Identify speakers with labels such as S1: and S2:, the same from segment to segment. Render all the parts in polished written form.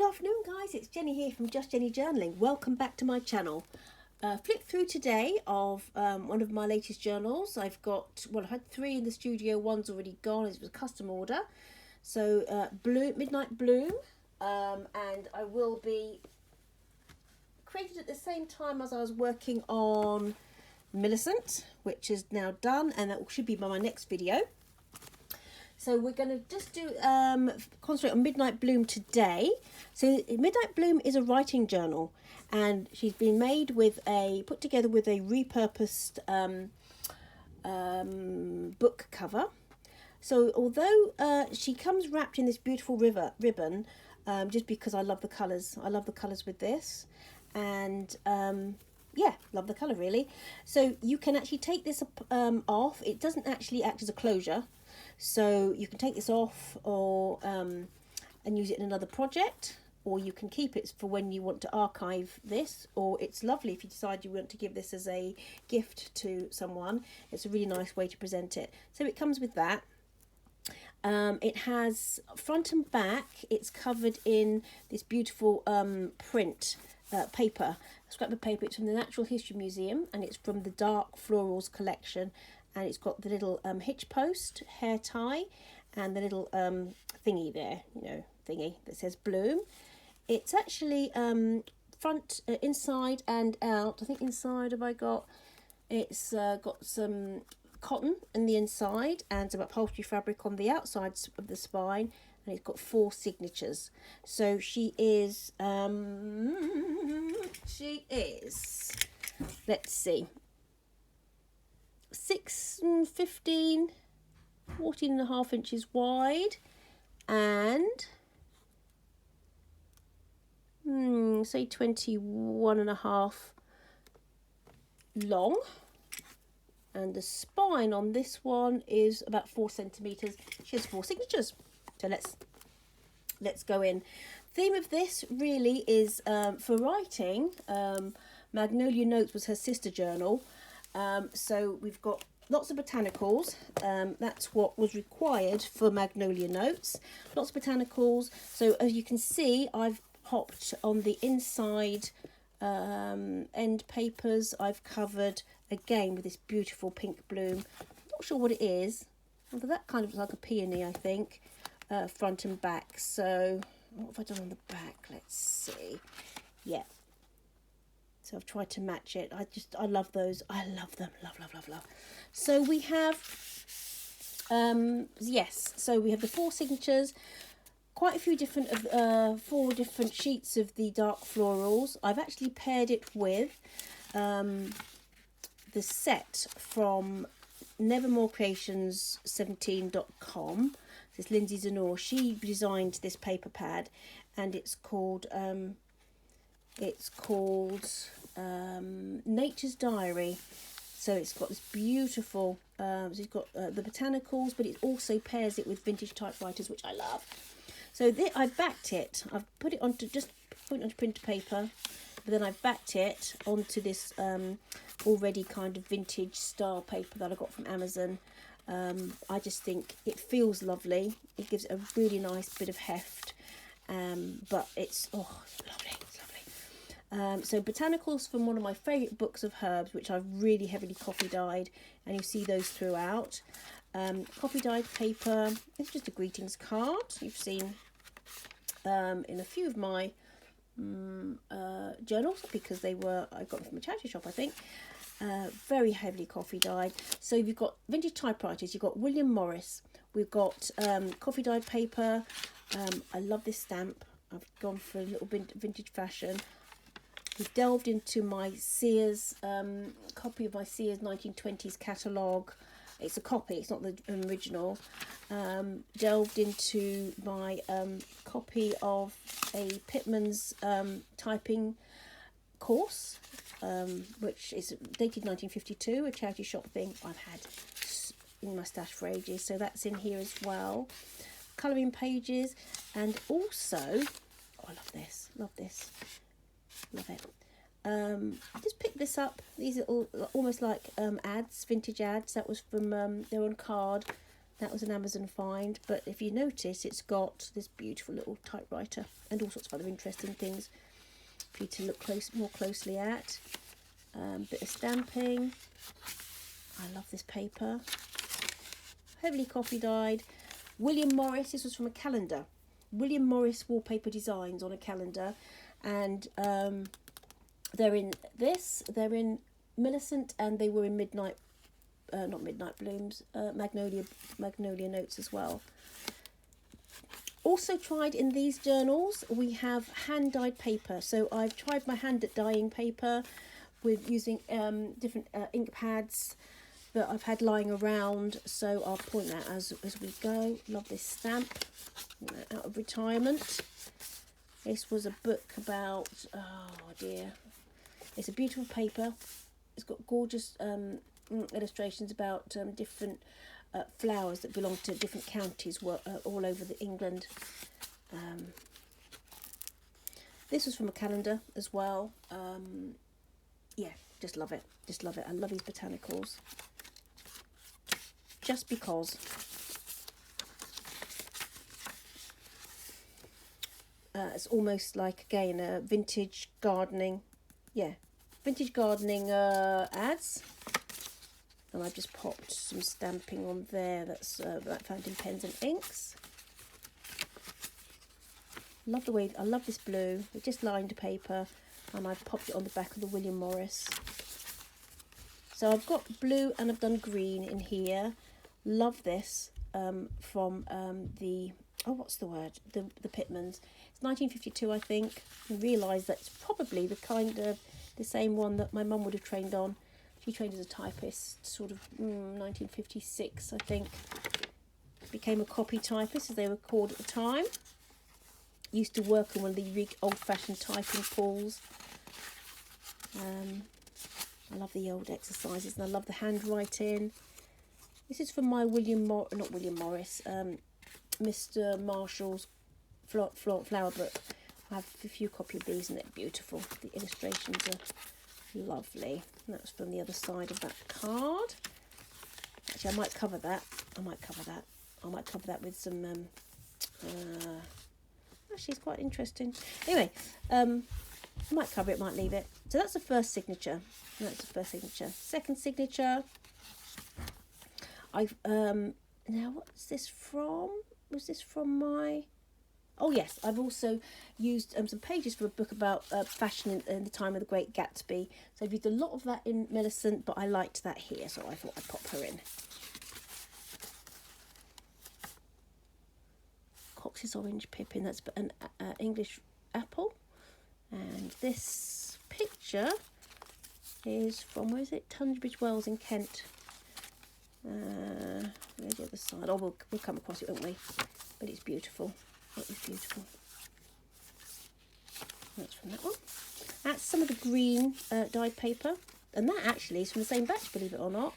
S1: afternoon guys, it's Jenny here from Just Jenny Journaling. Welcome back to my channel. Flip through today of one of my latest journals. I've got, well, I had 3 in the studio, one's already gone, it was a custom order. So Midnight Bloom, and I will be created at the same time as I was working on Millicent, which is now done, and that should be by my next video. So we're going to just do concentrate on Midnight Bloom today. So Midnight Bloom is a writing journal, and she's been made with put together with a repurposed book cover. So although she comes wrapped in this beautiful ribbon, just because I love the colours. I love the colours with this, and yeah, love the colour really. So you can actually take this off. It doesn't actually act as a closure. So you can take this off or and use it in another project, or you can keep it for when you want to archive this, or it's lovely if you decide you want to give this as a gift to someone. It's a really nice way to present it. So it comes with that. It has front and back, it's covered in this beautiful print paper, scrap of paper. It's from the Natural History Museum, and it's from the Dark Florals collection. And it's got the little hitch post, hair tie, and the little thingy there, thingy that says Bloom. It's actually front, inside and out. I think inside it's got some cotton in the inside and some upholstery fabric on the outside of the spine, and it's got 4 signatures. So she is, let's see, 6 and 15, 14.5 inches wide, and say 21.5 long, and the spine on this one is about 4 centimeters. She has 4 signatures. So let's go in. Theme of this really is for writing. Magnolia Notes was her sister journal. So we've got lots of botanicals. That's what was required for Magnolia Notes. Lots of botanicals. So as you can see, I've popped on the inside end papers. I've covered again with this beautiful pink bloom. Not sure what it is, but that kind of looks like a peony, I think, front and back. So what have I done on the back? Let's see. Yeah. So I've tried to match it. I love those. I love them. Love. So we have, yes. So we have the 4 signatures, quite a few different, 4 different sheets of the dark florals. I've actually paired it with the set from nevermorecreations17.com. This is Lindsay Zanor. She designed this paper pad, and it's called Nature's Diary. So it's got this beautiful, so it's got the botanicals, but it also pairs it with vintage typewriters, which I love. So I backed it. I've put it onto printer paper, but then I've backed it onto this already kind of vintage style paper that I got from Amazon. I just think it feels lovely. It gives it a really nice bit of heft, but it's lovely. So botanicals from one of my favourite books of herbs, which I've really heavily coffee dyed, and you see those throughout. Coffee dyed paper. It's just a greetings card you've seen in a few of my journals, because I got them from a charity shop, I think. Very heavily coffee dyed. So you've got vintage typewriters, you've got William Morris, we've got coffee dyed paper. I love this stamp. I've gone for a little bit vintage fashion. We've delved into my Sears copy of my Sears 1920s catalogue. It's a copy, it's not the original. Delved into my copy of a Pitman's typing course, which is dated 1952, a charity shop thing I've had in my stash for ages. So that's in here as well. Colouring pages, and also, I love this. Love it. I just picked this up. These are all almost like ads, vintage ads. That was from they're on card. That was an Amazon find, but if you notice, it's got this beautiful little typewriter and all sorts of other interesting things for you to look more closely at. Bit of stamping. I love this paper. Heavily coffee dyed. William Morris, this was from a calendar. William Morris wallpaper designs on a calendar, and they're in this, they're in Millicent, and they were in Midnight, not Midnight Blooms, Magnolia Notes as well. Also tried in these journals, we have hand dyed paper. So I've tried my hand at dyeing paper with using different ink pads that I've had lying around, so I'll point that as we go. Love this stamp, out of retirement. This was a book about, oh dear, it's a beautiful paper. It's got gorgeous illustrations about different flowers that belong to different counties all over England. This was from a calendar as well. Yeah, just love it, just love it. I love these botanicals. Just because. It's almost like, again, a vintage gardening, vintage gardening ads. And I've just popped some stamping on there. That's fountain pens and inks. Love the way, I love this blue. It just lined paper, and I've popped it on the back of the William Morris. So I've got blue and I've done green in here. Love this from the, oh, what's the word? The Pitmans. It's 1952, I think. I realised that's probably the kind of the same one that my mum would have trained on. She trained as a typist, sort of 1956, I think. Became a copy typist, as they were called at the time. Used to work on one of the big old-fashioned typing pools. I love the old exercises, and I love the handwriting. This is from my Mr. Marshall's flower book. I have a few copies of these, and they're beautiful. The illustrations are lovely. And that's from the other side of that card. Actually, I might cover that. I might cover that with some. Actually, it's quite interesting. Anyway, I might cover it, might leave it. So that's the first signature. Second signature. I've now, what's this from? Was this from my? Oh yes, I've also used some pages from a book about fashion in the time of the Great Gatsby. So I've used a lot of that in Millicent, but I liked that here, so I thought I'd pop her in. Cox's Orange Pippin, that's an English apple. And this picture is from, where is it? Tunbridge Wells in Kent. Where's the other side? Oh, we'll come across it, won't we? But it's beautiful. It is beautiful. That's from that one. That's some of the green dyed paper. And that actually is from the same batch, believe it or not.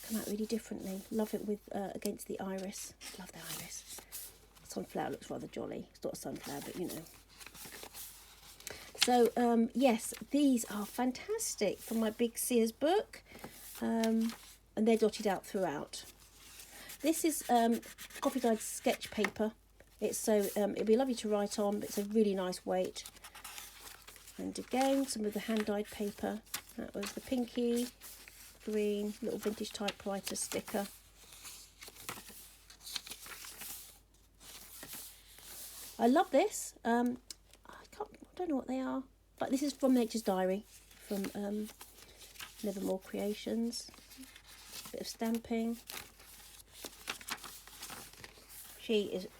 S1: Come out really differently. Love it with against the iris. Love the iris. Sunflower looks rather jolly. It's not a sunflower, but you know. So, yes, these are fantastic from my big Sears book. And they're dotted out throughout. This is coffee dyed sketch paper. It's so it'll be lovely to write on, but it's a really nice weight. And again, some of the hand dyed paper. That was the pinky, green, little vintage typewriter sticker. I love this. I don't know what they are, but this is from Nature's Diary, from Nevermore Creations. Bit of stamping.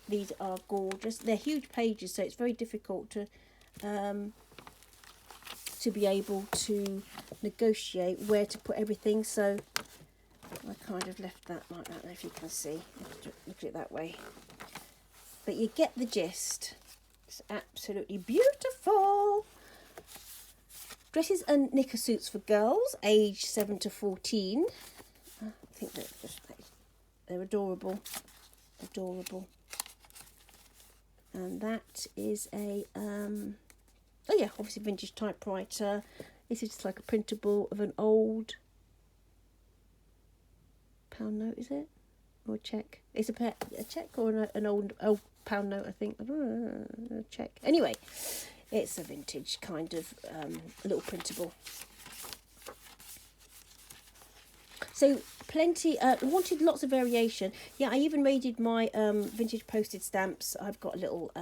S1: These are gorgeous. They're huge pages, so it's very difficult to be able to negotiate where to put everything. So I kind of left that like that. I don't know if you can see. Look at it that way. But you get the gist. It's absolutely beautiful. Dresses and knicker suits for girls, aged 7 to 14. I think they're adorable. Adorable. And that is a oh yeah, obviously vintage typewriter. This is just like a printable of an old pound note, is it? or a check. It's a check or an old pound note, I think. I don't know, a check. Anyway, it's a vintage kind of little printable. So plenty, wanted lots of variation. Yeah, I even raided my vintage postage stamps. I've got a little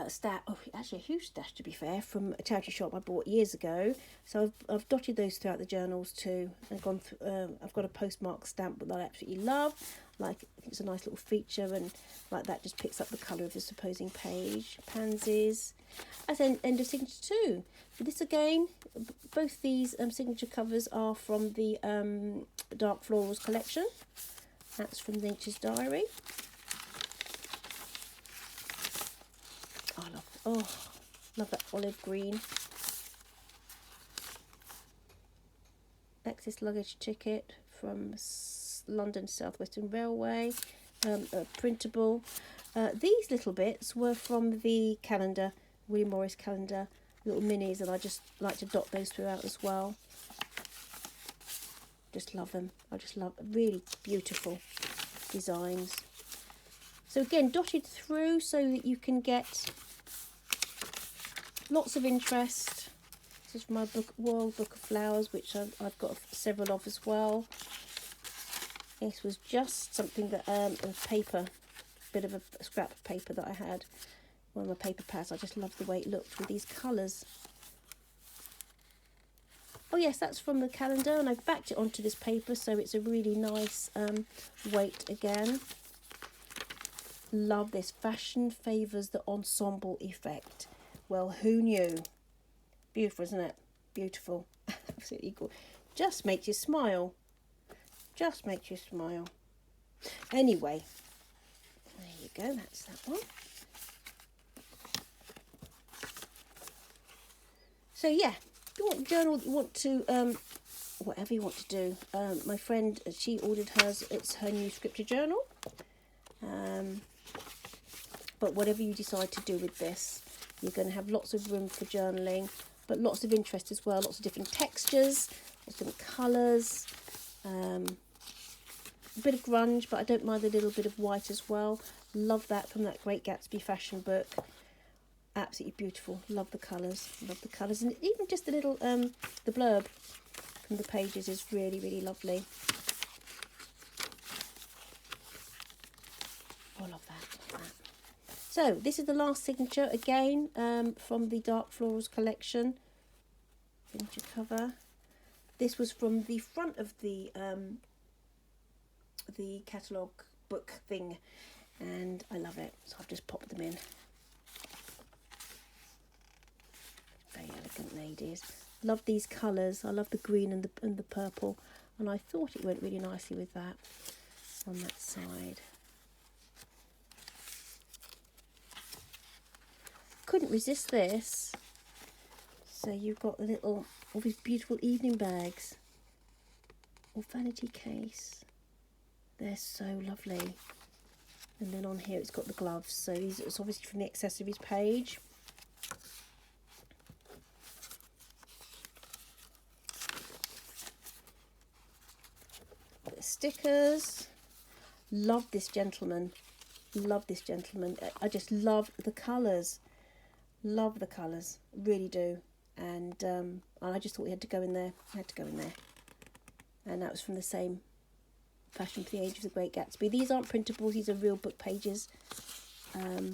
S1: stash, actually a huge stash to be fair, from a charity shop I bought years ago. So I've dotted those throughout the journals too. And gone through, I've got a postmark stamp that I absolutely love. Like, I think it's a nice little feature, and like that just picks up the colour of the supposing page. Pansies. That's end of signature too. So this again, both these signature covers are from the Dark Florals collection. That's from Nature's Diary. Love that olive green. Excess luggage ticket from London South Western Railway. Printable. These little bits were from the calendar, William Morris calendar, little minis, and I just like to dot those throughout as well. Just love them. I just love really beautiful designs. So again, dotted through so that you can get lots of interest. This is from my book, World Book of Flowers, which I've got several of as well. This was just something that a paper, bit of a scrap of paper that I had, one of my paper pads. I just loved the way it looked with these colours. Oh yes, that's from the calendar, and I've backed it onto this paper, so it's a really nice weight again. Love this. Fashion favours the ensemble effect. Well, who knew? Beautiful, isn't it? Beautiful. Absolutely cool. Just makes you smile. Just makes you smile. Anyway, there you go. That's that one. So yeah, if you want a journal, you want to, whatever you want to do. My friend, she ordered hers. It's her new scripture journal. But whatever you decide to do with this, you're going to have lots of room for journaling, but lots of interest as well. Lots of different textures, lots of different colours. A bit of grunge, but I don't mind a little bit of white as well. Love that from that Great Gatsby fashion book. Absolutely beautiful. Love the colours. Love the colours. And even just the little, the blurb from the pages is really, really lovely. Oh, I love that. Love that. So this is the last signature again from the Dark Florals collection. Signature cover. This was from the front of the catalogue book thing, and I love it, so I've just popped them in. Very elegant ladies. Love these colours. I love the green and the purple, and I thought it went really nicely with that on that side. Couldn't resist this. So you've got the little, all these beautiful evening bags or vanity case. They're so lovely. And then on here it's got the gloves. So these, it's obviously from the accessories page. The stickers. Love this gentleman. Love this gentleman. I just love the colours. Love the colours. Really do. And I just thought he had to go in there. I had to go in there. And that was from the same Fashion for the Age of the Great Gatsby. These aren't printables, these are real book pages. This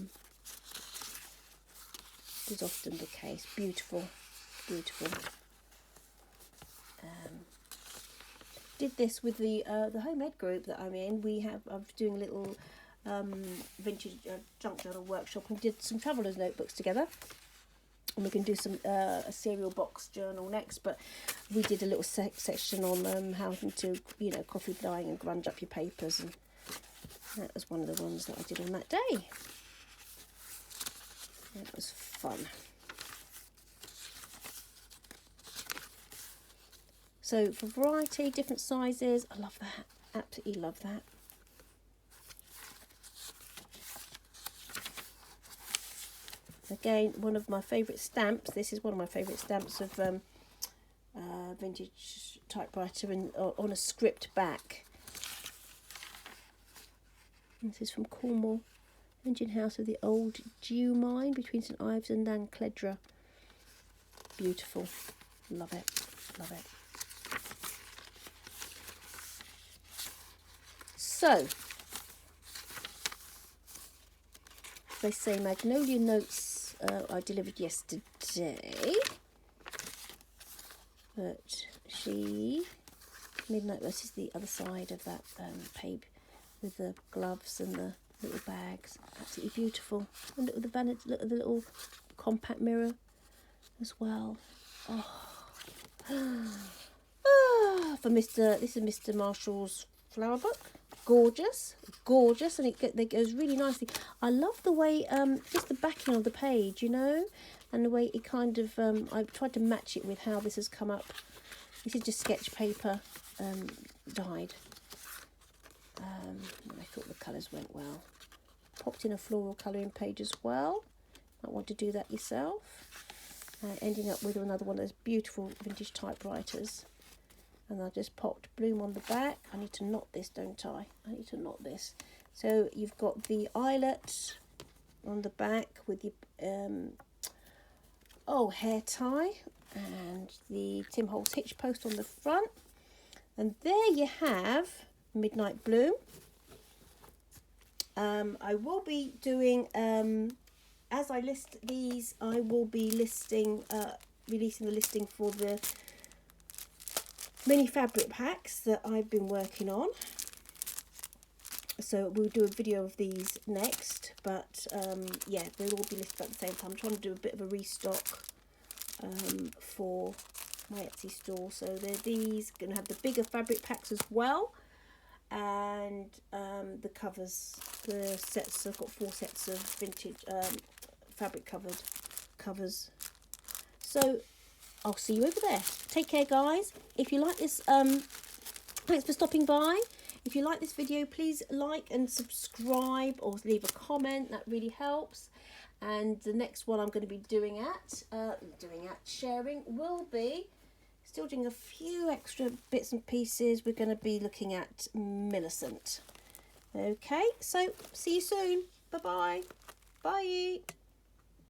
S1: is often the case. Beautiful, beautiful. Did this with the homemade group that I'm in. I'm doing a little vintage junk journal workshop, and did some travellers notebooks together. And we can do some a cereal box journal next, but we did a little section on how to, you know, coffee dyeing and grunge up your papers, and that was one of the ones that I did on that day. It was fun. So for variety, different sizes, I love that. Absolutely love that. Again, one of my favourite stamps. This is one of my favourite stamps of vintage typewriter and on a script back. This is from Cornwall, engine house of the old Dew mine between St Ives and Nancledra. Beautiful, love it, love it. So, they say Magnolia Notes I delivered yesterday, but Midnight, this is the other side of that page with the gloves and the little bags, absolutely beautiful. And look at the vanity, look at the little compact mirror as well. This is Mr. Marshall's flower book. Gorgeous, gorgeous, and it goes really nicely. I love the way just the backing of the page, you know, and the way it kind of I've tried to match it with how this has come up. This is just sketch paper dyed. I thought the colours went well. Popped in a floral colouring page as well. Might want to do that yourself. Ending up with another one of those beautiful vintage typewriters. And I just popped Bloom on the back. I need to knot this, don't I? I need to knot this. So you've got the eyelet on the back with your hair tie and the Tim Holtz hitch post on the front. And there you have Midnight Bloom. I will be doing, as I list these, I will be releasing the listing for the mini fabric packs that I've been working on. So we'll do a video of these next, but yeah, they'll all be listed at the same time. I'm trying to do a bit of a restock for my Etsy store. So they're these, going to have the bigger fabric packs as well, and the covers, the sets. I've got 4 sets of vintage fabric covered covers. So I'll see you over there. Take care, guys. If you like this, thanks for stopping by. If you like this video, please like and subscribe or leave a comment. That really helps. And the next one I'm going to be sharing will be, still doing a few extra bits and pieces. We're going to be looking at Millicent. Okay, so see you soon. Bye-bye. Bye.